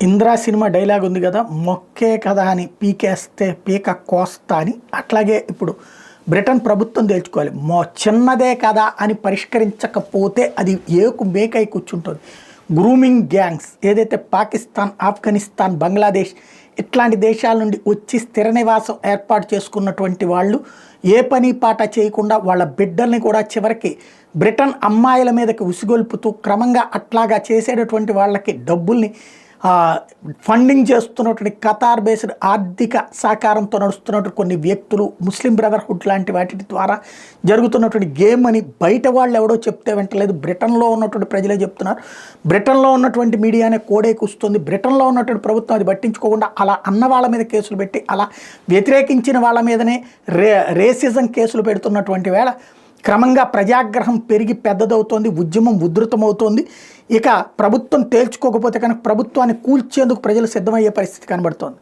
Indra cinema dialogue ఉంది కదా, మొక్కే కదా అని పీకేస్తే పీక కోస్తా అని. అట్లాగే ఇప్పుడు బ్రిటన్ ప్రభుత్వం తేల్చుకోవాలి, చిన్నదే కదా అని పరిష్కరించకపోతే అది ఏకు మేకై కూర్చుంటుంది. గ్రూమింగ్ గ్యాంగ్స్ ఏదైతే పాకిస్తాన్, ఆఫ్ఘనిస్తాన్, బంగ్లాదేశ్ ఇట్లాంటి దేశాల నుండి వచ్చి స్థిర నివాసం ఏర్పాటు చేసుకున్నటువంటి వాళ్ళు ఏ పని పాట చేయకుండా వాళ్ళ బిడ్డల్ని కూడా చివరికి బ్రిటన్ అమ్మాయిల మీదకి ఉసిగొల్పుతూ క్రమంగా అట్లాగా చేసేటటువంటి వాళ్ళకి డబ్బుల్ని ఫండింగ్ చేస్తున్నటువంటి ఖతార్ బేస్డ్ ఆర్థిక సహకారంతో నడుస్తున్నటువంటి కొన్ని వ్యక్తులు, ముస్లిం బ్రదర్హుడ్ లాంటి వాటి ద్వారా జరుగుతున్నటువంటి గేమ్ అని బయట వాళ్ళు ఎవడో చెప్తే వెంటలేదు, బ్రిటన్లో ఉన్నటువంటి ప్రజలే చెప్తున్నారు. బ్రిటన్లో ఉన్నటువంటి మీడియానే కోడేకూస్తుంది. బ్రిటన్లో ఉన్నటువంటి ప్రభుత్వం అది పట్టించుకోకుండా అలా అన్న వాళ్ళ మీద కేసులు పెట్టి అలా వ్యతిరేకించిన వాళ్ళ మీదనే రేసిజం కేసులు పెడుతున్నటువంటి వేళ క్రమంగా ప్రజాగ్రహం పెరిగి పెద్దదవుతోంది, ఉద్యమం ఉధృతమవుతోంది. ఇక ప్రభుత్వం తేల్చుకోకపోతే కనుక ప్రభుత్వాన్ని కూల్చేందుకు ప్రజలు సిద్ధమయ్యే పరిస్థితి కనబడుతోంది.